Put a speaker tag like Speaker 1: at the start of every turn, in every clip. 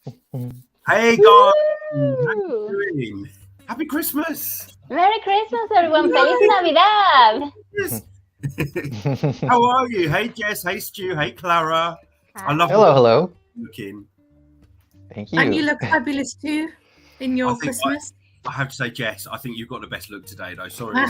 Speaker 1: Hey guys, how you doing? Happy Christmas!
Speaker 2: Merry Christmas, everyone! Feliz Navidad!
Speaker 1: Yes. How are you? Hey Jess, hey Stu, hey Clara.
Speaker 2: Hi.
Speaker 1: I love
Speaker 3: Hello.
Speaker 1: looking.
Speaker 3: Thank you.
Speaker 4: And you look fabulous too in your Christmas.
Speaker 1: I have to say, Jess, I think you've got the best look today, though. Sorry,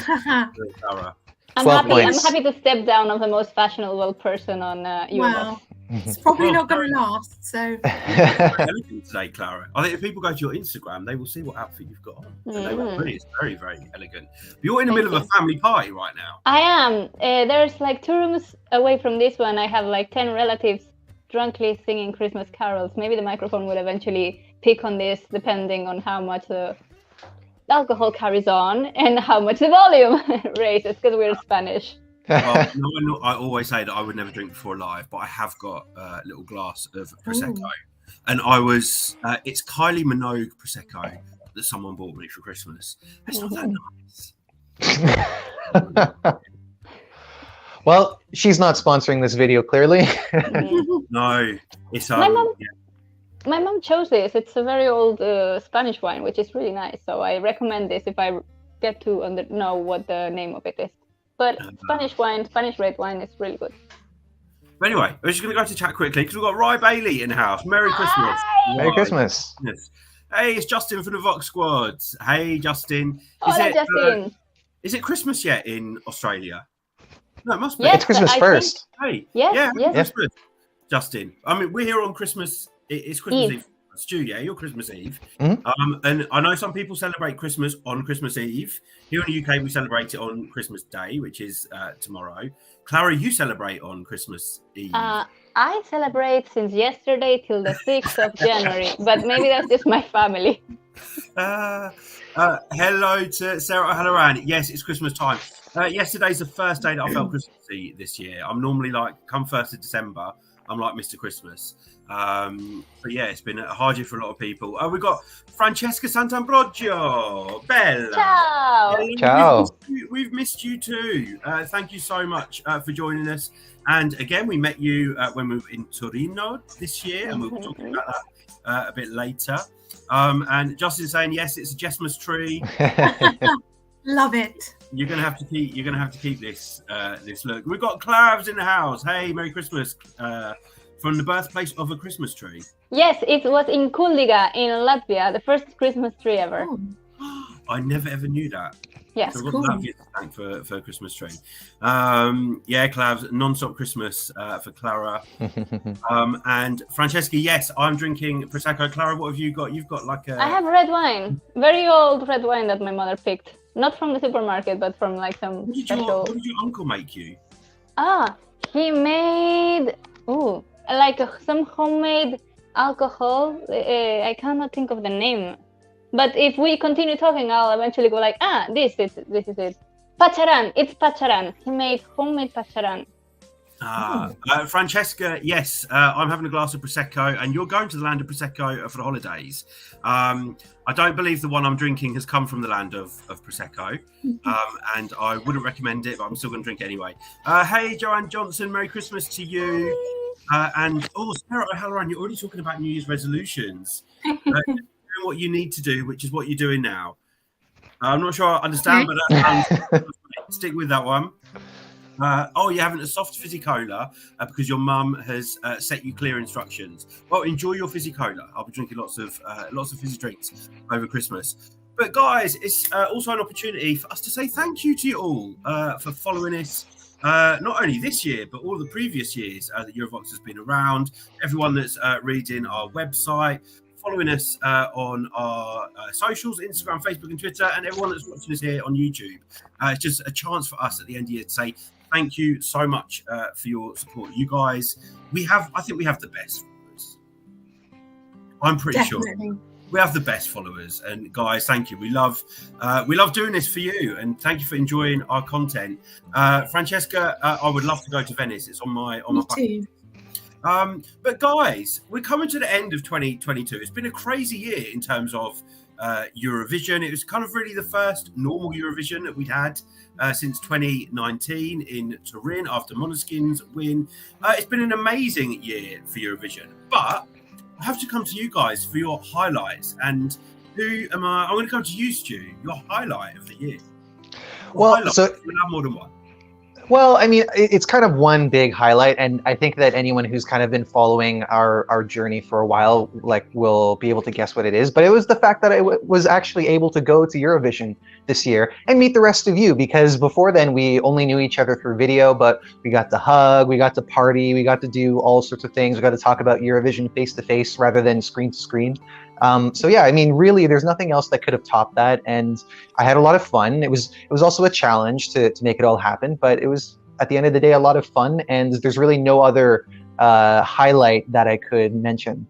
Speaker 1: Clara.
Speaker 2: I'm happy to step down of the most fashionable person on Eurovoxx.
Speaker 4: Wow. It's probably not going to last. So
Speaker 1: elegant today, Clara. I think if people go to your Instagram, they will see what outfit you've got on. And they will agree. It's very, very elegant. But you're in the middle of a family party right now.
Speaker 2: I am. There's like 2 rooms away from this one. I have like 10 relatives drunkenly singing Christmas carols. Maybe the microphone would eventually pick on this, depending on how much the alcohol carries on and how much the volume raises, because we're Spanish.
Speaker 1: Well, no, I always say that I would never drink before live, but I have got a little glass of Prosecco. Ooh. And it's Kylie Minogue Prosecco that someone bought me for Christmas. It's not that nice.
Speaker 3: Well, she's not sponsoring this video, clearly.
Speaker 1: No, it's
Speaker 2: my mom chose this. It's a very old Spanish wine, which is really nice. So I recommend this if I get to know what the name of it is. But Spanish wine, Spanish red wine is really good.
Speaker 1: But anyway, we're just going to go to chat quickly because we've got Rye Bailey in the house. Merry Christmas.
Speaker 3: Merry Christmas.
Speaker 1: Hey, it's Justin from the VOXXSQUAD. Hey, Justin.
Speaker 2: Justin.
Speaker 1: Is it Christmas yet in Australia? No, it must be.
Speaker 3: Yes, it's Christmas first.
Speaker 1: Hey,
Speaker 2: yes.
Speaker 1: Christmas. Justin, I mean, we're here on Christmas. It's Christmas Eve. Stu, yeah, you're Christmas Eve.
Speaker 3: Mm-hmm.
Speaker 1: And I know some people celebrate Christmas on Christmas Eve. Here in the UK, we celebrate it on Christmas Day, which is tomorrow. Clara, you celebrate on Christmas Eve.
Speaker 2: I celebrate since yesterday till the 6th of January, but maybe that's just my family.
Speaker 1: Hello to Sarah O'Halloran. Yes, it's Christmas time. Yesterday's the first day that I felt Christmassy this year. I'm normally like, come 1st of December, I'm like Mr. Christmas. But yeah, it's been a hard year for a lot of people. We've got Francesca Sant'Ambrogio. Bella.
Speaker 2: Ciao.
Speaker 3: Ciao.
Speaker 1: We've missed you too. Thank you so much for joining us. And again, we met you when we were in Torino this year, and we'll be talking about that a bit later. And Justin's saying yes, it's a Jessmas tree.
Speaker 4: Love it.
Speaker 1: You're gonna have to keep this this look. We've got Clavs in the house. Hey, Merry Christmas. From the birthplace of a Christmas tree.
Speaker 2: Yes, it was in Kuldiga in Latvia, the first Christmas tree ever.
Speaker 1: Oh. I never ever knew that.
Speaker 2: Yes,
Speaker 1: so cool. Latvia to thank for a Christmas tree. Yeah, Clavs, non-stop Christmas for Clara. And Francesca, yes, I'm drinking Prosecco. Clara, what have you got? You've got like a...
Speaker 2: I have red wine, very old red wine that my mother picked. Not from the supermarket, but from like some special...
Speaker 1: What did your uncle make you?
Speaker 2: He made... like some homemade alcohol. I cannot think of the name. But if we continue talking, I'll eventually go like, this is it. Pacharan. It's pacharan. He made homemade pacharan.
Speaker 1: Francesca, yes, I'm having a glass of Prosecco, and you're going to the land of Prosecco for the holidays. I don't believe the one I'm drinking has come from the land of Prosecco, and I wouldn't recommend it, but I'm still going to drink it anyway. Hey, Joanne Johnson, Merry Christmas to you. And Sarah O'Halloran, you're already talking about New Year's resolutions. Doing what you need to do, which is what you're doing now. I'm not sure I understand, but that stick with that one. You're having a soft fizzy cola because your mum has set you clear instructions. Well, enjoy your fizzy cola. I'll be drinking lots of fizzy drinks over Christmas. But guys, it's also an opportunity for us to say thank you to you all for following us. Not only this year, but all the previous years that Eurovoxx has been around. Everyone that's reading our website, following us on our socials, Instagram, Facebook, and Twitter, and everyone that's watching us here on YouTube. It's just a chance for us at the end of the year to say thank you so much for your support. You guys, I think we have the best followers. I'm pretty sure. We have the best followers, and guys, thank you. We love doing this for you, and thank you for enjoying our content. Francesca, I would love to go to Venice. It's on my bucket list. But guys, we're coming to the end of 2022. It's been a crazy year in terms of Eurovision. It was kind of really the first normal Eurovision that we'd had since 2019 in Turin after Måneskin's win. It's been an amazing year for Eurovision, but I have to come to you guys for your highlights. And who am I? I'm going to come to you, Stu. Your highlight of the year.
Speaker 3: So
Speaker 1: we'll have more than one.
Speaker 3: Well, I mean, it's kind of one big highlight, and I think that anyone who's kind of been following our journey for a while, like, will be able to guess what it is. But it was the fact that I was actually able to go to Eurovision this year and meet the rest of you, because before then we only knew each other through video, but we got to hug, we got to party, we got to do all sorts of things. We got to talk about Eurovision face to face rather than screen to screen. So yeah, I mean, really, there's nothing else that could have topped that, and I had a lot of fun. It was also a challenge to make it all happen, but it was, at the end of the day, a lot of fun, and there's really no other highlight that I could mention.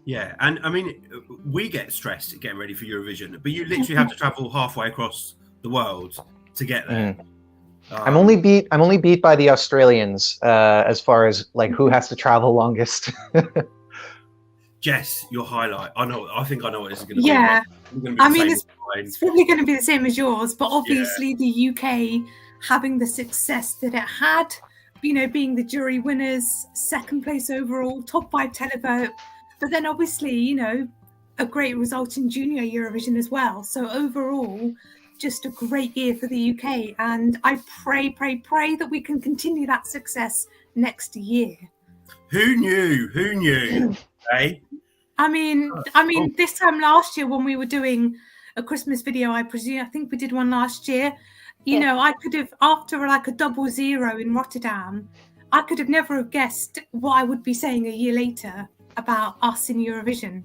Speaker 1: Yeah, and I mean, we get stressed getting ready for Eurovision, but you literally have to travel halfway across the world to get there. I'm only
Speaker 3: beat by the Australians as far as like who has to travel longest.
Speaker 1: Jess, your highlight. I think I know what this is going to be.
Speaker 4: Yeah, I mean,
Speaker 1: it's
Speaker 4: probably going to be the same as yours, but obviously the UK having the success that it had, you know, being the jury winners, second place overall, top 5 televote, but then obviously, you know, a great result in Junior Eurovision as well. So overall, just a great year for the UK, and I pray that we can continue that success next year.
Speaker 1: Who knew? Hey?
Speaker 4: I mean, this time last year when we were doing a Christmas video, I think we did one last year. You know, I could have, after like a 0-0 in Rotterdam, I could have never have guessed what I would be saying a year later about us in Eurovision.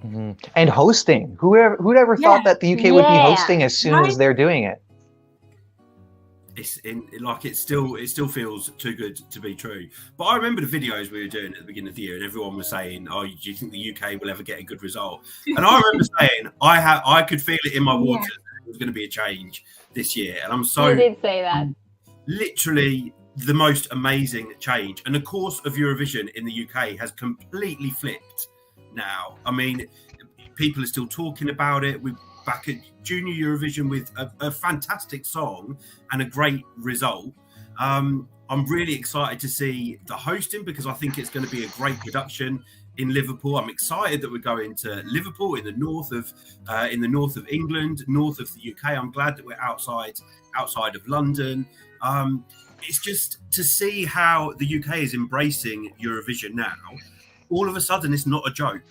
Speaker 3: Mm-hmm. And hosting. Who'd ever thought that the UK would be hosting as soon as they're doing it?
Speaker 1: It still feels too good to be true. But I remember the videos we were doing at the beginning of the year, and everyone was saying, "Oh, do you think the UK will ever get a good result?" And I remember saying, I could feel it in my waters. It was going to be a change this year, and I'm so.
Speaker 2: You did say that.
Speaker 1: Literally the most amazing change, and the course of Eurovision in the UK has completely flipped now. I mean, people are still talking about it. We're back at Junior Eurovision with a fantastic song and a great result. I'm really excited to see the hosting, because I think it's going to be a great production in Liverpool. I'm excited that we're going to Liverpool in the north of England, north of the UK. I'm glad that we're outside of London. It's just to see how the UK is embracing Eurovision now. All of a sudden, it's not a joke.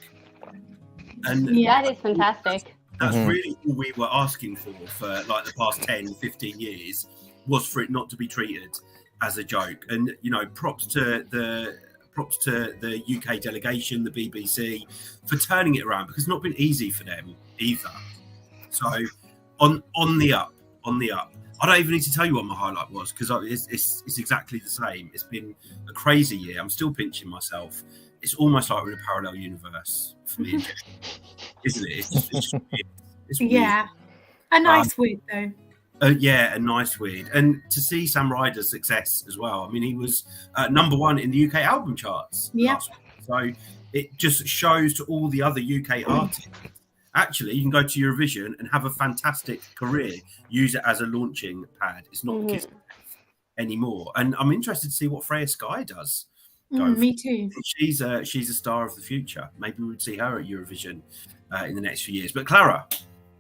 Speaker 1: And
Speaker 2: that is fantastic.
Speaker 1: That's really all we were asking for like the past 10, 15 years, was for it not to be treated as a joke. And, you know, props to the UK delegation, the BBC, for turning it around, because it's not been easy for them either. So on the up. I don't even need to tell you what my highlight was, because it's exactly the same. It's been a crazy year. I'm still pinching myself. It's almost like we're in a parallel universe for me, isn't it? It's just weird. It's weird.
Speaker 4: Yeah, a nice weird though.
Speaker 1: A nice weird. And to see Sam Ryder's success as well. I mean, he was #1 in the UK album charts last week. So it just shows to all the other UK artists, actually, you can go to Eurovision and have a fantastic career. Use it as a launching pad. It's not kiss anymore. And I'm interested to see what Freya Sky does.
Speaker 4: Me too.
Speaker 1: She's a star of the future. Maybe we would see her at Eurovision in the next few years. But Clara,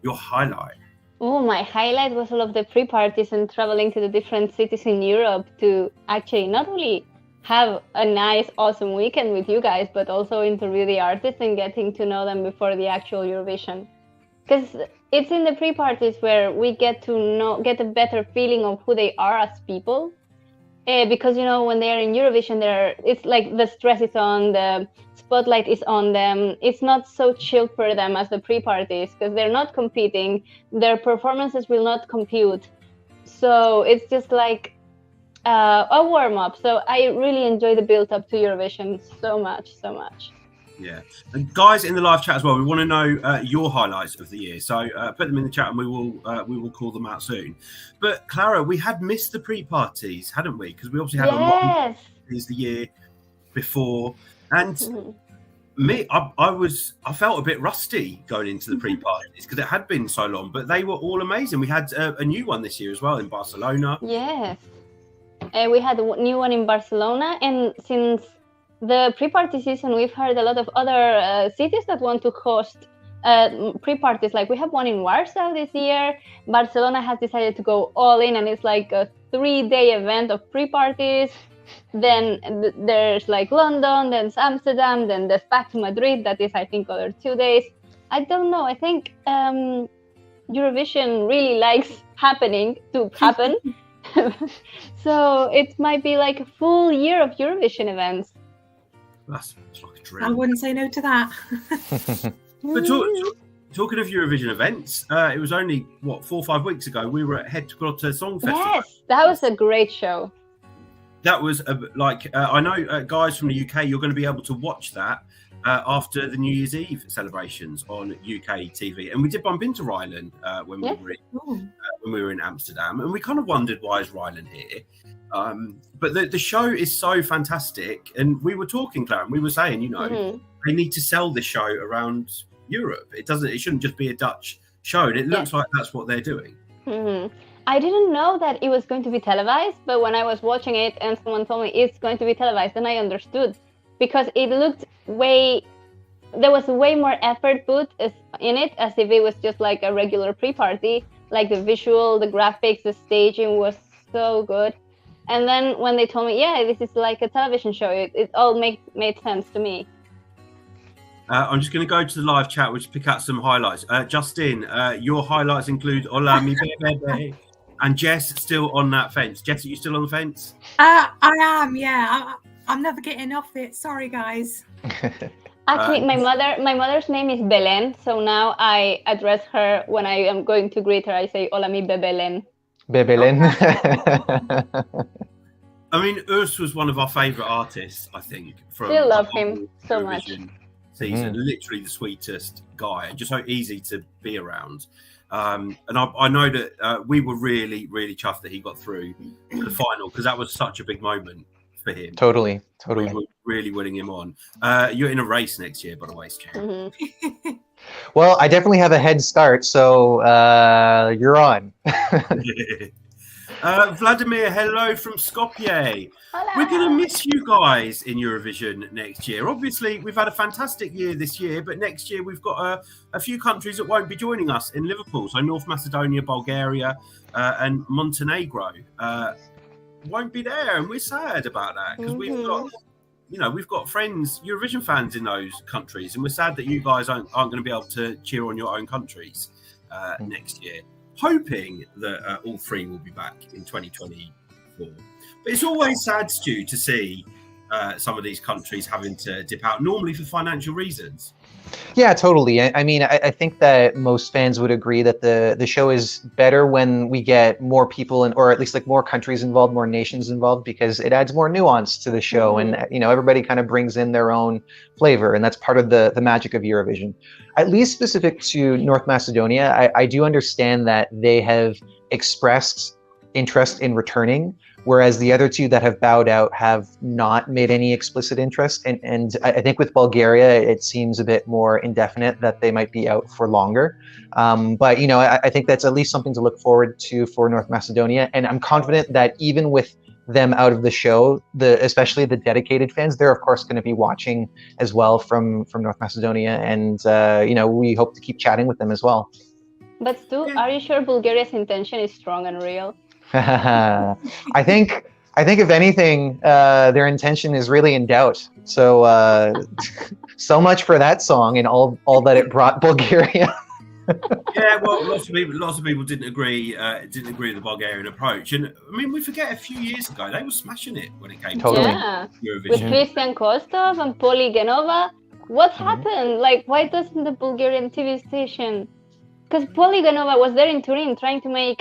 Speaker 1: your highlight.
Speaker 2: Oh, my highlight was all of the pre-parties and traveling to the different cities in Europe to actually not only have a nice, awesome weekend with you guys, but also interview the artists and getting to know them before the actual Eurovision. Because it's in the pre-parties where we get a better feeling of who they are as people. Because, you know, when they are in Eurovision, it's like the stress is on, the spotlight is on them. It's not so chill for them as the pre-parties, because they're not competing. Their performances will not compute. So it's just like a warm-up. So I really enjoy the build-up to Eurovision so much.
Speaker 1: Yeah, and guys in the live chat as well, we want to know your highlights of the year. So put them in the chat, and we will call them out soon. But Clara, we had missed the pre-parties, hadn't we? Because we obviously had a lot of the year before, and me, I felt a bit rusty going into the pre-parties because it had been so long. But they were all amazing. We had a new one this year as well in Barcelona.
Speaker 2: Yes, we had a new one in Barcelona, and since the pre-party season, we've heard a lot of other cities that want to host pre-parties. Like we have one in Warsaw this year. Barcelona has decided to go all in, and it's like a 3-day event of pre-parties. Then there's like London, then Amsterdam, then there's back to Madrid. That is, I think, other 2 days. I don't know. I think Eurovision really likes happening to happen. So it might be like a full year of Eurovision events.
Speaker 1: That's like a dream.
Speaker 4: I wouldn't say no to that.
Speaker 1: But talking of Eurovision events, it was only, 4 or 5 weeks ago, we were at Headquarter Song Festival.
Speaker 2: Yes, that was a great show.
Speaker 1: That was I know, guys from the UK, you're going to be able to watch that after the New Year's Eve celebrations on UK TV. And we did bump into Rylan when we were in Amsterdam, and we kind of wondered, why is Rylan here? But the show is so fantastic, and we were talking, Clara, and we were saying, they need to sell this show around Europe. It shouldn't just be a Dutch show, and it looks like that's what they're doing.
Speaker 2: I didn't know that it was going to be televised, but when I was watching it and someone told me it's going to be televised, then I understood, because it looked there was way more effort put in it, as if it was just like a regular pre-party. Like the visual, the graphics, the staging was so good. And then when they told me, this is like a television show, it all made sense to me.
Speaker 1: I'm just going to go to the live chat, which pick out some highlights. Justin, your highlights include Hola mi bebe, and Jess still on that fence. Jess, are you still on the fence?
Speaker 4: I am, yeah. I'm never getting off it. Sorry, guys.
Speaker 2: Actually, my mother's name is Belen, so now I address her when I am going to greet her. I say Hola mi bebelen.
Speaker 3: Bebelen.
Speaker 1: I mean, Urs was one of our favourite artists, I think.
Speaker 2: Still love him so much.
Speaker 1: Season, literally the sweetest guy, and just so easy to be around. And I know that we were really, really chuffed that he got through to the final, because that was such a big moment for him.
Speaker 3: Totally.
Speaker 1: We were really winning him on. You're in a race next year, by the way, Scare.
Speaker 3: Well, I definitely have a head start, so you're on.
Speaker 1: Vladimir, hello from Skopje.
Speaker 2: Hello.
Speaker 1: We're going to miss you guys in Eurovision next year. Obviously, we've had a fantastic year this year, but next year we've got a few countries that won't be joining us in Liverpool. So North Macedonia, Bulgaria, and Montenegro won't be there, and we're sad about that, because we've got friends, Eurovision fans in those countries, and we're sad that you guys aren't going to be able to cheer on your own countries next year. Hoping that all three will be back in 2024. But it's always sad, Stu, to see some of these countries having to dip out, normally for financial reasons.
Speaker 3: Yeah, totally. I mean, I think that most fans would agree that the show is better when we get more people, or at least like more countries involved, more nations involved, because it adds more nuance to the show, and everybody kind of brings in their own flavor, and that's part of the magic of Eurovision. At least specific to North Macedonia, I do understand that they have expressed interest in returning, whereas the other two that have bowed out have not made any explicit interest. And I think with Bulgaria, it seems a bit more indefinite that they might be out for longer. But, I think that's at least something to look forward to for North Macedonia. And I'm confident that even with them out of the show, especially the dedicated fans, they're of course going to be watching as well from North Macedonia. And, we hope to keep chatting with them as well.
Speaker 2: But Stu, are you sure Bulgaria's intention is strong and real?
Speaker 3: I think if anything, their intention is really in doubt. So so much for that song and all that it brought Bulgaria.
Speaker 1: Yeah, well, lots of people didn't agree with the Bulgarian approach, and I mean, we forget a few years ago they were smashing it when it came to Eurovision.
Speaker 2: With Christian Kostov and Poli Genova. What happened? Like, why doesn't the Bulgarian TV station? Because Poli Genova was there in Turin trying to make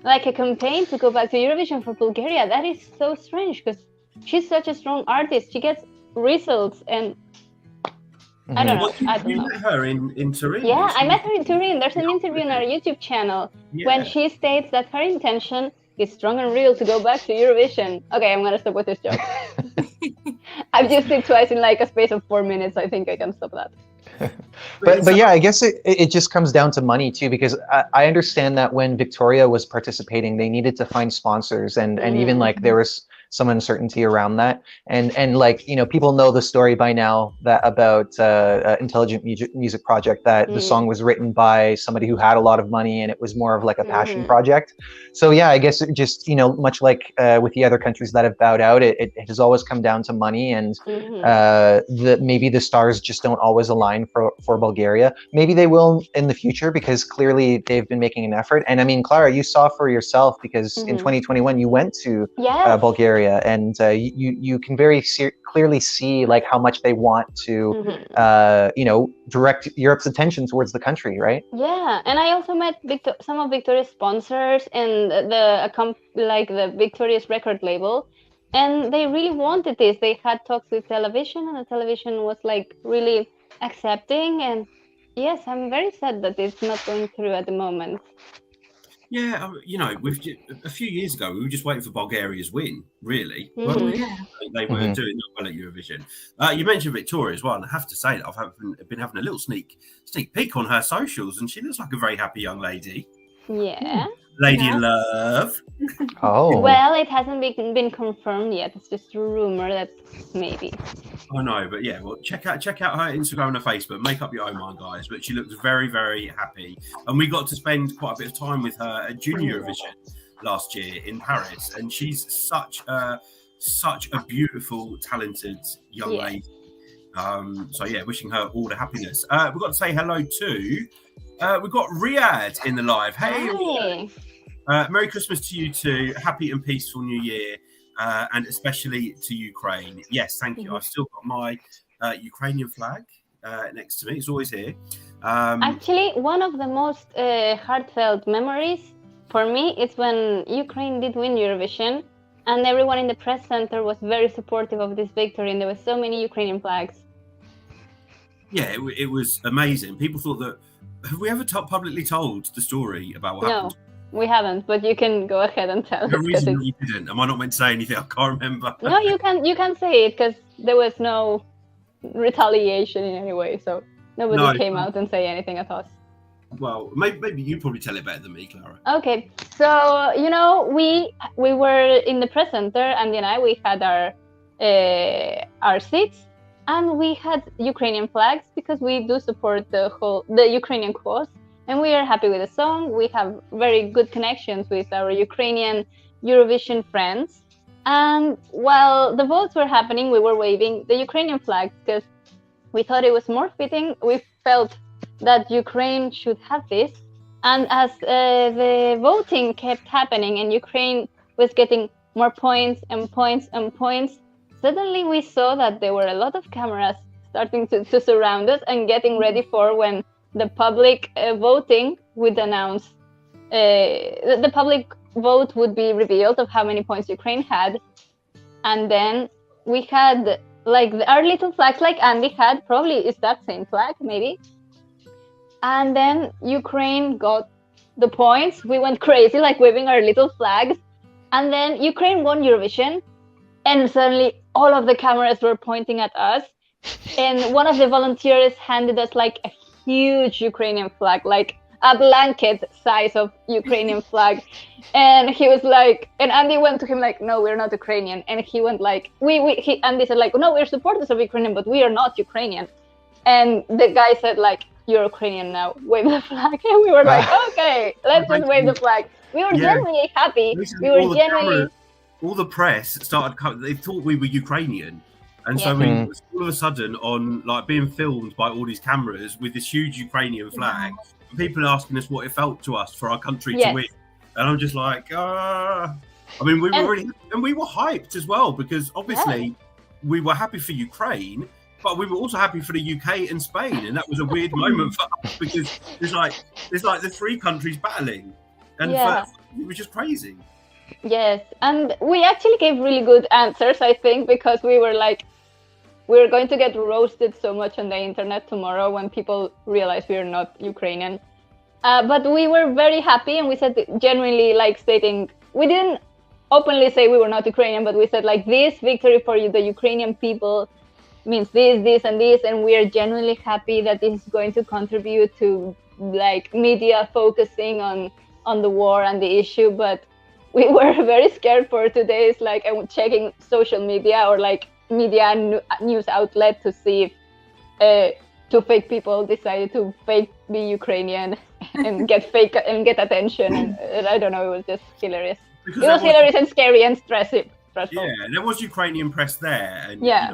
Speaker 2: like a campaign to go back to Eurovision for Bulgaria. That is so strange, because she's such a strong artist. She gets results, and I don't know.
Speaker 1: You met her in Turin?
Speaker 2: Yeah, I met her in Turin. There's an interview on our YouTube channel when she states that her intention is strong and real to go back to Eurovision. Okay, I'm gonna stop with this joke. I've used it twice in like a space of 4 minutes. I think I can stop that.
Speaker 3: But yeah, I guess it just comes down to money too, because I understand that when Victoria was participating, they needed to find sponsors, and even like there was some uncertainty around that. And like, you know, people know the story by now that about Intelligent Music Project, that the song was written by somebody who had a lot of money and it was more of like a passion project. So yeah, I guess it just, you know, much like with the other countries that have bowed out, it has always come down to money, and maybe the stars just don't always align for Bulgaria. Maybe they will in the future, because clearly they've been making an effort. And I mean, Clara, you saw for yourself, because in 2021 you went to Bulgaria, and you can very clearly see like how much they want to you know, direct Europe's attention towards the country, right?
Speaker 2: Yeah, and I also met some of Victoria's sponsors and the Victoria's record label, and they really wanted this. They had talks with television, and the television was like really accepting. And yes, I'm very sad that it's not going through at the moment.
Speaker 1: Yeah, you know, a few years ago, we were just waiting for Bulgaria's win, really. They were doing well at Eurovision. You mentioned Victoria as well, and I have to say that I've been having a little sneak peek on her socials, and she looks like a very happy young lady.
Speaker 2: Yeah.
Speaker 1: Lady in love.
Speaker 3: Oh.
Speaker 2: Well, it hasn't been confirmed yet. It's just a rumor that maybe.
Speaker 1: I know, but yeah, well, check out her Instagram and her Facebook. Make up your own mind, guys. But she looks very, very happy, and we got to spend quite a bit of time with her at Junior Eurovision last year in Paris, and she's such a beautiful, talented young lady. So yeah, wishing her all the happiness. We've got to say hello to. We've got Riyadh in the live. Hey. Merry Christmas to you too. Happy and peaceful New Year, and especially to Ukraine. Yes, thank you. I've still got my Ukrainian flag next to me. It's always here.
Speaker 2: Actually, one of the most heartfelt memories for me is when Ukraine did win Eurovision, and everyone in the press center was very supportive of this victory, and there were so many Ukrainian flags.
Speaker 1: Yeah, it was amazing. People thought that. Have we ever publicly told the story about what happened?
Speaker 2: No, we haven't, but you can go ahead and tell.
Speaker 1: The reason that you didn't. Am I not meant to say anything? I can't remember.
Speaker 2: No, you can say it, because there was no retaliation in any way, so nobody came out and say anything at us.
Speaker 1: Well, maybe you probably tell it better than me, Clara.
Speaker 2: Okay, so you know, we were in the press center, and you know, we had our seats, and we had Ukrainian flags because we do support the Ukrainian cause, and we are happy with the song. We have very good connections with our Ukrainian Eurovision friends, and while the votes were happening, we were waving the Ukrainian flag because we thought it was more fitting. We felt that Ukraine should have this, and as the voting kept happening and Ukraine was getting more points and points and points, suddenly we saw that there were a lot of cameras starting to surround us and getting ready for when the public voting would announce, the public vote would be revealed of how many points Ukraine had. And then we had like our little flags like Andy had, probably is that same flag, maybe. And then Ukraine got the points. We went crazy, like waving our little flags. And then Ukraine won Eurovision. And suddenly all of the cameras were pointing at us. And one of the volunteers handed us like a huge Ukrainian flag, like a blanket size of Ukrainian flag. And he was like, and Andy went to him like, no, we're not Ukrainian. And he went like, Andy said like, no, we're supporters of Ukrainian, but we are not Ukrainian. And the guy said like, you're Ukrainian now, wave the flag. And we were like, okay, let's just wave the flag. We were genuinely happy. We were genuinely...
Speaker 1: All the press started coming, they thought we were Ukrainian. And so we was all of a sudden on like being filmed by all these cameras with this huge Ukrainian flag. And people asking us what it felt to us for our country to win. And I'm just like, I mean, we were really, and we were hyped as well, because obviously we were happy for Ukraine, but we were also happy for the UK and Spain, and that was a weird moment for us because there's like the three countries battling, and it was just crazy.
Speaker 2: Yes, and we actually gave really good answers, I think, because we were like, we're going to get roasted so much on the internet tomorrow when people realize we are not Ukrainian. But we were very happy, and we said genuinely, like stating, we didn't openly say we were not Ukrainian, but we said like, this victory for you, the Ukrainian people, means this, and this, and we are genuinely happy that this is going to contribute to like media focusing on the war and the issue. But we were very scared for 2 days. Like I was checking social media or like news outlet to see if two fake people decided to fake be Ukrainian and get attention. And I don't know, it was just hilarious.
Speaker 1: Because
Speaker 2: It was hilarious and scary and stressful.
Speaker 1: Yeah, there was Ukrainian press there, and
Speaker 2: Yeah.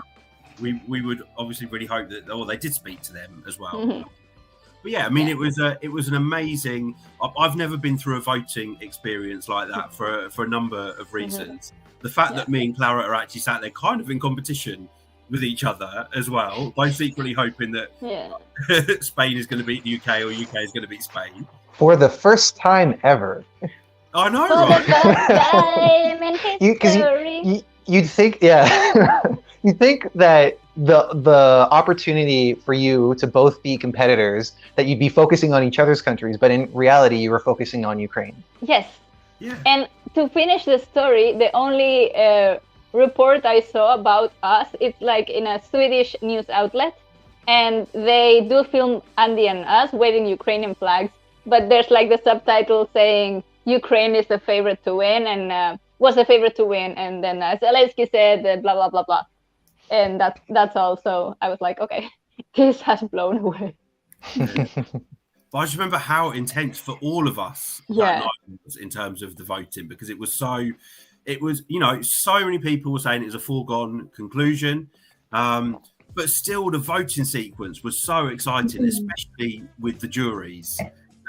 Speaker 1: you know, we would obviously really hope that they did speak to them as well.
Speaker 2: Mhm.
Speaker 1: But yeah, I mean, it was an amazing. I've never been through a voting experience like that for a number of reasons. The fact that me and Clara are actually sat there kind of in competition with each other as well, both secretly hoping that
Speaker 2: Yeah.
Speaker 1: Spain is going to beat the UK or UK is going to beat Spain.
Speaker 3: For the first time ever.
Speaker 1: I know,
Speaker 2: For the
Speaker 1: right?
Speaker 2: first time in history.
Speaker 3: You'd think, yeah, you'd think that the opportunity for you to both be competitors, that you'd be focusing on each other's countries, but in reality, you were focusing on Ukraine.
Speaker 2: Yes.
Speaker 1: Yeah.
Speaker 2: And to finish the story, the only report I saw about us, it's like in a Swedish news outlet, and they do film Andy and us waving Ukrainian flags, but there's like the subtitle saying Ukraine is the favorite to win and was the favorite to win, and then Zelensky said blah blah blah blah, and that's all. So I was like, okay, this has blown away.
Speaker 1: But I just remember how intense for all of us that night was in terms of the voting, because it was, you know, so many people were saying it was a foregone conclusion. But still, the voting sequence was so exciting, especially with the juries.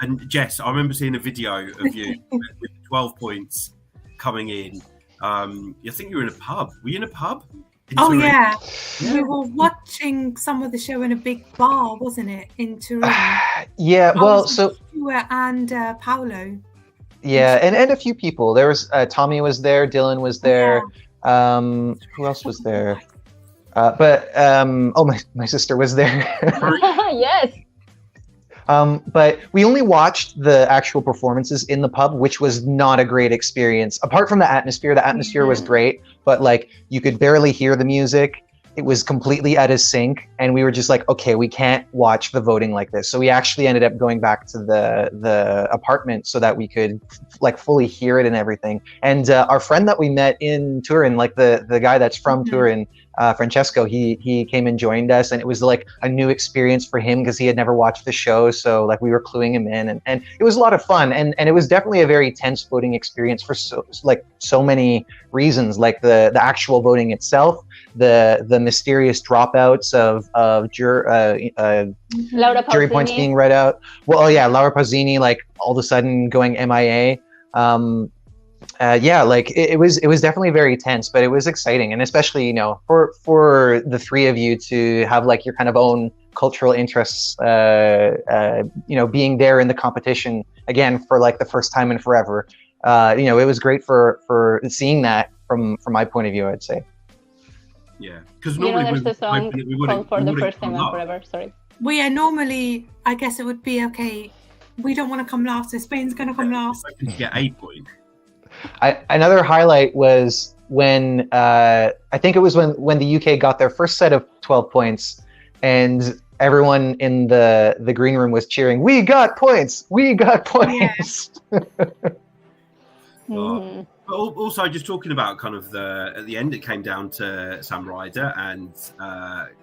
Speaker 1: And Jess, I remember seeing a video of you with 12 points coming in. I think you were in a pub. Were you in a pub?
Speaker 4: Oh, yeah. We were watching some of the show in a big bar, wasn't it, in Turin?
Speaker 3: Yeah, well, so...
Speaker 4: Stuart and Paolo.
Speaker 3: Yeah, and a few people. There was Tommy was there, Dylan was there.
Speaker 4: Yeah.
Speaker 3: Who else was there? My sister was there.
Speaker 2: Yes.
Speaker 3: But we only watched the actual performances in the pub, which was not a great experience. Apart from the atmosphere was great, but like you could barely hear the music. It was completely out of sync, and we were just like, okay, we can't watch the voting like this. So we actually ended up going back to the apartment so that we could like fully hear it and everything. And our friend that we met in Turin, like the guy that's from Turin, Francesco, he came and joined us, and it was like a new experience for him because he had never watched the show. So like we were cluing him in, and it was a lot of fun, and it was definitely a very tense voting experience for so many reasons, like the actual voting itself, the mysterious dropouts of jury points being read out. Well, oh yeah, Laura Pausini like all of a sudden going MIA. Like it was definitely very tense, but it was exciting, and especially, you know, for the three of you to have like your kind of own cultural interests, you know, being there in the competition again for like the first time in forever. You know, it was great for seeing that from my point of view, I'd say.
Speaker 1: Yeah, because
Speaker 2: normally there's a song called For the First Time in Forever. Sorry.
Speaker 4: Well, yeah, normally I guess it would be okay. We don't want to come last, so Spain's going to come last.
Speaker 1: To get a point.
Speaker 3: Another highlight was when I think it was when the UK got their first set of 12 points, and everyone in the green room was cheering, "We got points! We got points!"
Speaker 2: Yeah.
Speaker 1: But also, just talking about kind of at the end, it came down to Sam Ryder and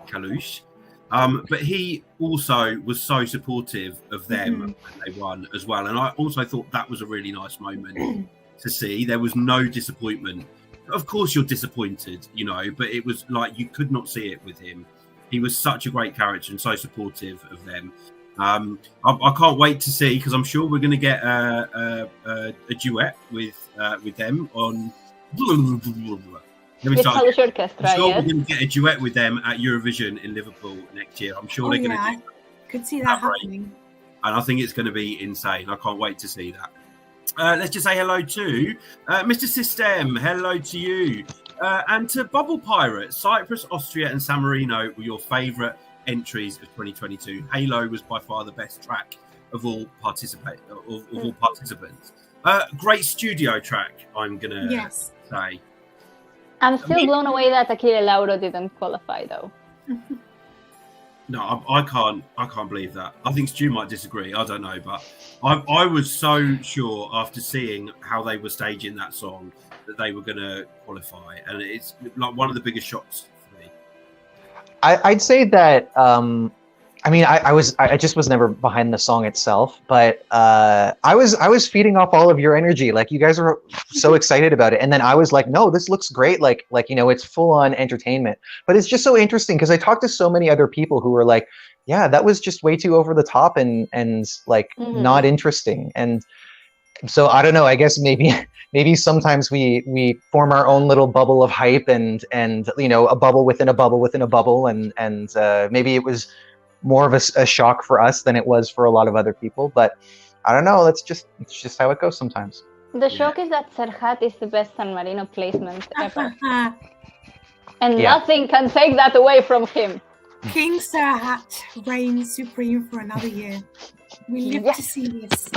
Speaker 1: Kalush. But he also was so supportive of them when they won as well. And I also thought that was a really nice moment to see. There was no disappointment. Of course you're disappointed, you know, but it was like you could not see it with him. He was such a great character and so supportive of them. I can't wait to see, because I'm sure we're going to get a duet with them on...
Speaker 2: With Polish Orchestra,
Speaker 1: I'm sure
Speaker 2: yes.
Speaker 1: we're going to get a duet with them at Eurovision in Liverpool next year. I'm sure they're going to do that.
Speaker 4: Could see that happening.
Speaker 1: And I think it's going to be insane. I can't wait to see that. Let's just say hello to Mr. System. Hello to you. And to Bubble Pirate. Cyprus, Austria and San Marino were your favourite entries of 2022. Halo was by far the best track of all participants. Great studio track, I'm going to say.
Speaker 2: I'm still blown away that Achille Lauro didn't qualify, though.
Speaker 1: No, I can't believe that. I think Stu might disagree. I don't know, but I was so sure after seeing how they were staging that song that they were going to qualify, and it's like one of the biggest shocks for me.
Speaker 3: I'd say that. I mean, I just was never behind the song itself, but I was feeding off all of your energy. Like you guys were so excited about it, and then I was like, no, this looks great. Like it's full on entertainment. But it's just so interesting because I talked to so many other people who were like, yeah, that was just way too over the top and like not interesting. And so I don't know. I guess maybe sometimes we form our own little bubble of hype and a bubble within a bubble within a bubble, and maybe it was more of a shock for us than it was for a lot of other people. But I don't know. It's just how it goes sometimes.
Speaker 2: The shock is that Serhat is the best San Marino placement ever, and nothing can take that away from him.
Speaker 4: King Serhat reigns supreme for another year. We live to see this.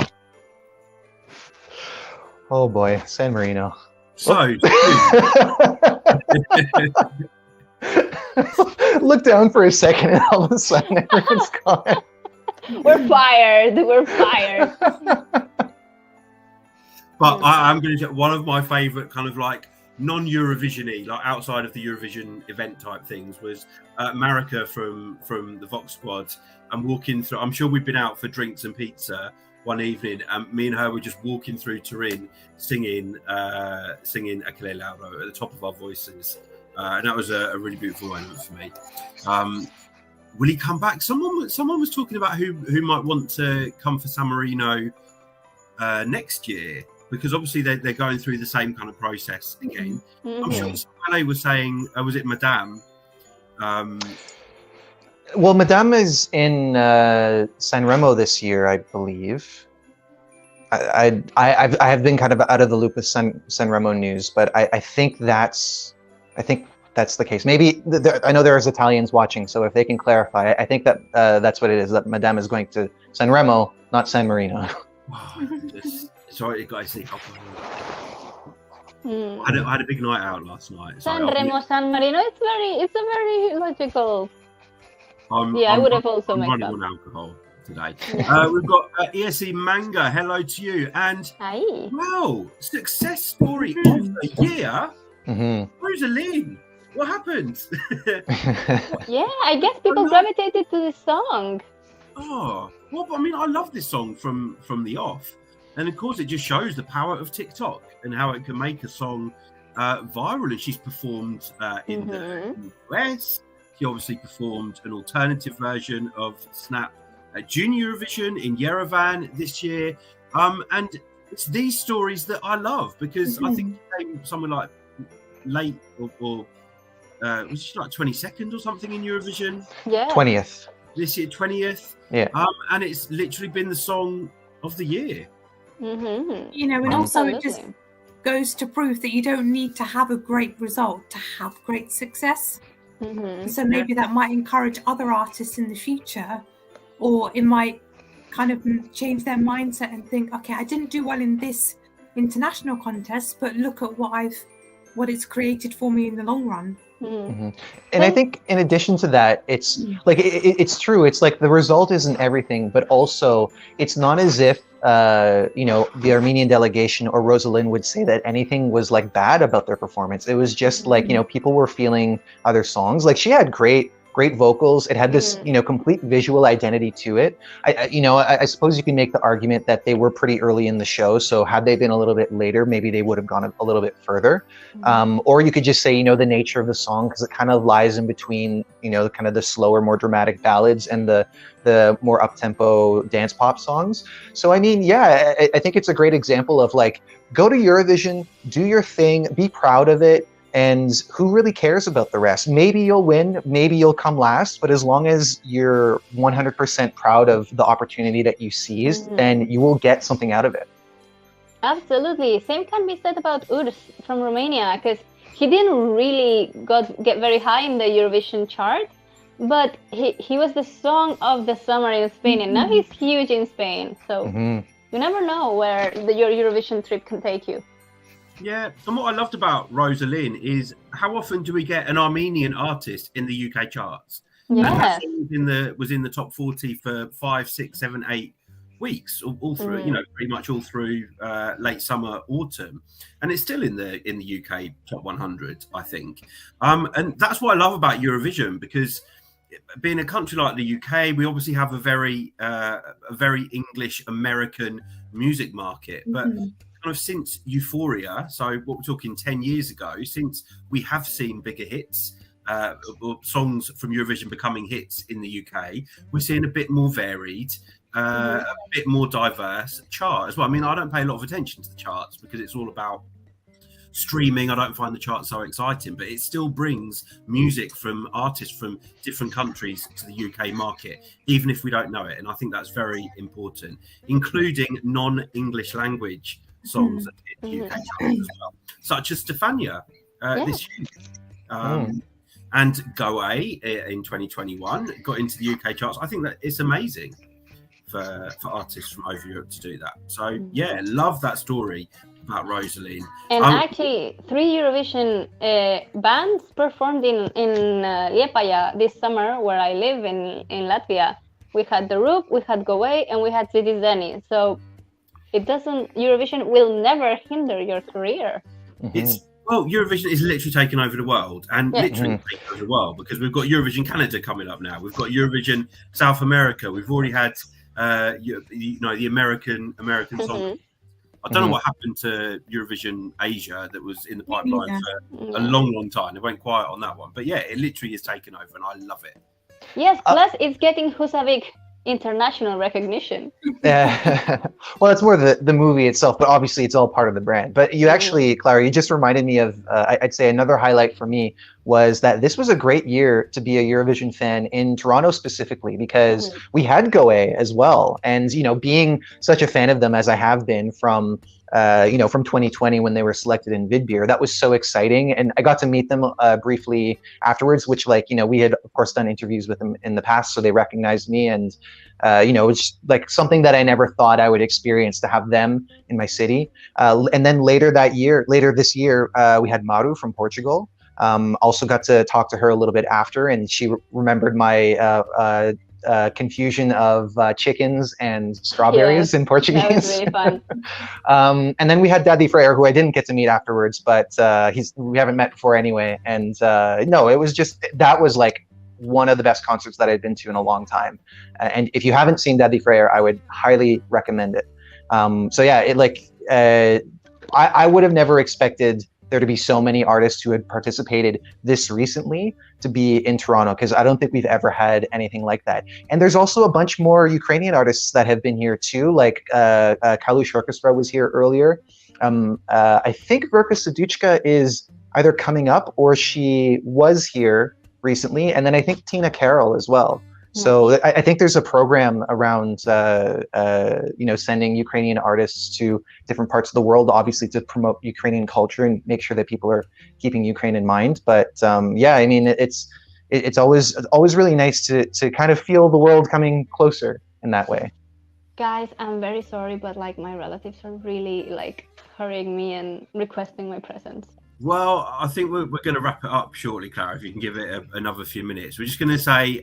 Speaker 3: Oh boy, San Marino.
Speaker 1: So.
Speaker 3: Look down for a second and all of a sudden everyone's gone.
Speaker 2: We're fired.
Speaker 1: But I'm going to get one of my favourite kind of like non-Eurovision-y, like outside of the Eurovision event type things, was Marika from the VOXXSQUAD. And walking through, I'm sure we've been out for drinks and pizza one evening, and me and her were just walking through Turin singing Achille Lauro at the top of our voices. And that was a really beautiful moment for me. Will he come back? Someone was talking about who might want to come for San Marino next year, because obviously they're going through the same kind of process again. Mm-hmm. I'm sure LA was saying, was it Madame?
Speaker 3: Well, Madame is in San Remo this year, I believe. I have been kind of out of the loop with San Remo news, but I think that's the case. Maybe I know there's Italians watching, so if they can clarify, I think that that's what it is. That Madame is going to San Remo, not San Marino.
Speaker 1: Sorry, guys. I had a big night out last night.
Speaker 2: San Remo, San Marino. It's a very logical. I would have also made
Speaker 1: running on alcohol today. We've got ESE Manga. Hello to you, and
Speaker 2: hi.
Speaker 1: Wow, success story of the year.
Speaker 3: Mm-hmm.
Speaker 1: Rosalind, what happened?
Speaker 2: Yeah, I guess people gravitated to this song.
Speaker 1: Oh, well, I mean, I love this song from the off, and of course, it just shows the power of TikTok and how it can make a song viral. And she's performed in the US. She obviously performed an alternative version of Snap at Junior Eurovision in Yerevan this year, and it's these stories that I love, because I think it came somewhere like late or was she like 22nd or something in Eurovision?
Speaker 2: Yeah,
Speaker 3: 20th
Speaker 1: this year, 20th.
Speaker 3: Yeah,
Speaker 1: and it's literally been the song of the year.
Speaker 4: And also it just goes to prove that you don't need to have a great result to have great success. So maybe that might encourage other artists in the future, or it might kind of change their mindset and think, okay, I didn't do well in this international contest, but look at what it's created for me in the long run.
Speaker 3: And I think in addition to that, it's like it's true. It's like the result isn't everything, but also it's not as if the Armenian delegation or Rosalind would say that anything was like bad about their performance. It was just like people were feeling other songs. Like she had great vocals. It had this complete visual identity to it. I suppose you can make the argument that they were pretty early in the show, so had they been a little bit later, maybe they would have gone a little bit further. Or you could just say the nature of the song, because it kind of lies in between kind of the slower, more dramatic ballads and the more up-tempo dance pop songs. So I mean, yeah, I think it's a great example of like, go to Eurovision, do your thing, be proud of it. And who really cares about the rest? Maybe you'll win, maybe you'll come last, but as long as you're 100% proud of the opportunity that you seized, then you will get something out of it.
Speaker 2: Absolutely. Same can be said about Urs from Romania, because he didn't really get very high in the Eurovision chart, but he was the song of the summer in Spain, and now he's huge in Spain. So you never know where your Eurovision trip can take you.
Speaker 1: Yeah, and what I loved about Rosalind is how often do we get an Armenian artist in the UK charts? And
Speaker 2: Yeah.
Speaker 1: that song was in the top 40 for 5, 6, 7, 8 weeks, all through, pretty much all through late summer, autumn, and it's still in the UK top 100, I think. And that's what I love about Eurovision, because being a country like the UK, we obviously have a very English American music market, but kind of since Euphoria, so what we're talking 10 years ago, since we have seen bigger hits, or songs from Eurovision becoming hits in the UK, we're seeing a bit more varied, a bit more diverse chart as well. I mean, I don't pay a lot of attention to the charts because it's all about streaming. I don't find the charts so exciting, but it still brings music from artists from different countries to the UK market, even if we don't know it. And I think that's very important, including non-English language songs that hit the UK charts as well, such as Stefania this year. And Go A in 2021 got into the UK charts. I think that it's amazing for artists from over Europe to do that. So yeah, love that story about Rosaline.
Speaker 2: And actually, 3 Eurovision bands performed in Liepaja this summer, where I live in Latvia. We had The Roop, we had Go A, and we had Zeni. So Eurovision will never hinder your career.
Speaker 1: Well, Eurovision is literally taking over the world, and literally taking over the world, because we've got Eurovision Canada coming up now. We've got Eurovision South America. We've already had, the American song. I don't know what happened to Eurovision Asia that was in the pipeline for a long, long time. It went quiet on that one, but yeah, it literally is taken over, and I love it.
Speaker 2: Yes, plus it's getting Husavik international recognition.
Speaker 3: Well, it's more the movie itself, but obviously it's all part of the brand. But you actually, Clara, you just reminded me of, I'd say another highlight for me was that this was a great year to be a Eurovision fan in Toronto specifically, because we had Go A as well. And, being such a fan of them as I have been from 2020 when they were selected in Vidbeer, that was so exciting. And I got to meet them briefly afterwards, which we had of course done interviews with them in the past, so they recognized me. And it's like something that I never thought I would experience, to have them in my city. And then later this year, we had Maru from Portugal. Also got to talk to her a little bit after, and she remembered my confusion of chickens and strawberries in Portuguese.
Speaker 2: That was really fun.
Speaker 3: And then we had Daddy Freyr, who I didn't get to meet afterwards, but we haven't met before anyway. And no, it was that was like one of the best concerts that I'd been to in a long time. And if you haven't seen Daddy Freyr, I would highly recommend it. So yeah, I would have never expected there to be so many artists who had participated this recently to be in Toronto, because I don't think we've ever had anything like that. And there's also a bunch more Ukrainian artists that have been here too, like Kalush Orchestra was here earlier. I think Verka Serduchka is either coming up or she was here recently. And then I think Tina Carroll as well. So I think there's a program around, sending Ukrainian artists to different parts of the world, obviously to promote Ukrainian culture and make sure that people are keeping Ukraine in mind. But yeah, I mean, it's always really nice to kind of feel the world coming closer in that way.
Speaker 2: Guys, I'm very sorry, but my relatives are really hurrying me and requesting my presents.
Speaker 1: Well, I think we're going to wrap it up shortly, Clara, if you can give it another few minutes. We're just going to say,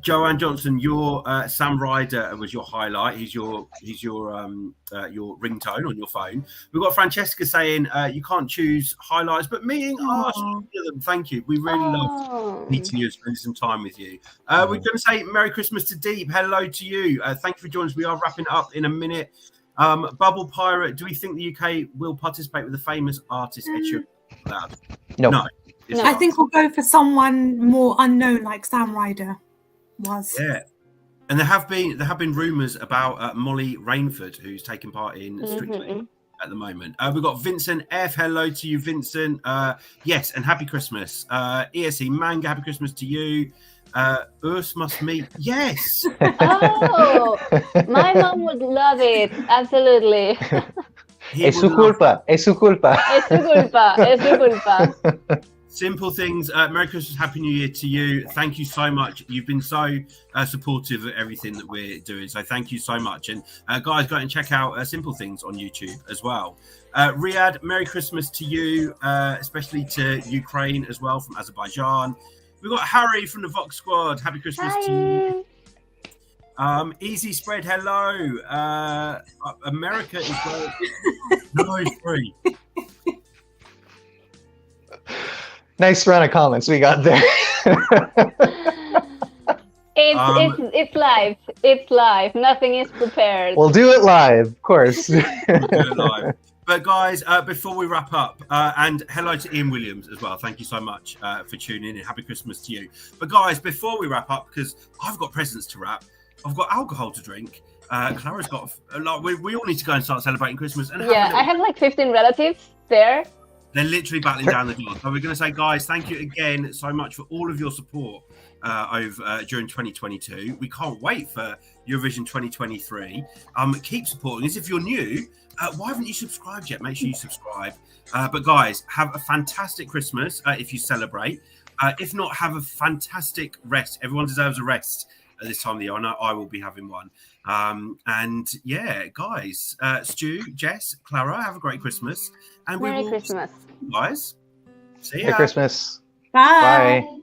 Speaker 1: Joanne Johnson, your Sam Ryder was your highlight. He's your ringtone on your phone. We've got Francesca saying you can't choose highlights, but meeting thank you. We really love meeting you and spending some time with you. We're going to say Merry Christmas to Deep. Hello to you. Thank you for joining us. We are wrapping up in a minute. Bubble Pirate, do we think the UK will participate with the famous artist Ed Sheeran? No.
Speaker 4: I think we'll go for someone more unknown like Sam Ryder was.
Speaker 1: Yeah. And there have been rumours about Molly Rainford, who's taking part in Strictly at the moment. We've got Vincent F. Hello to you, Vincent. Yes, and happy Christmas. ESE Manga, happy Christmas to you. Urs must meet. Yes.
Speaker 2: Oh, my mom would love it. Absolutely.
Speaker 3: Es su culpa. Es su culpa.
Speaker 2: Es su culpa. Es su culpa.
Speaker 1: Simple things. Merry Christmas, Happy New Year to you. Thank you so much. You've been so supportive of everything that we're doing. So thank you so much. And guys, go and check out Simple Things on YouTube as well. Riyadh, Merry Christmas to you, especially to Ukraine as well from Azerbaijan. We've got Harry from the Vox Squad. Happy Christmas to you. Easy Spread, hello. America is well. No, it's free.
Speaker 3: Nice round of comments we got there.
Speaker 2: It's live. It's live. Nothing is prepared.
Speaker 3: We'll do it live, of course.
Speaker 1: We'll do it live. But guys, before we wrap up, and hello to Ian Williams as well. Thank you so much for tuning in. Happy Christmas to you. But guys, before we wrap up, because I've got presents to wrap, I've got alcohol to drink. Clara's got a lot. We all need to go and start celebrating Christmas. And
Speaker 2: I have like 15 relatives there.
Speaker 1: They're literally battling down the door. So we're going to say, guys, thank you again so much for all of your support during 2022. We can't wait for Eurovision 2023. Keep supporting us. If you're new, why haven't you subscribed yet? Make sure you subscribe. But guys, have a fantastic Christmas if you celebrate. If not, have a fantastic rest. Everyone deserves a rest at this time of the year. I know I will be having one. And yeah, guys, Stu, Jess, Clara, have a great Christmas. And
Speaker 2: Merry Christmas.
Speaker 1: Guys, see ya.
Speaker 3: Merry Christmas.
Speaker 4: Bye.
Speaker 3: Bye.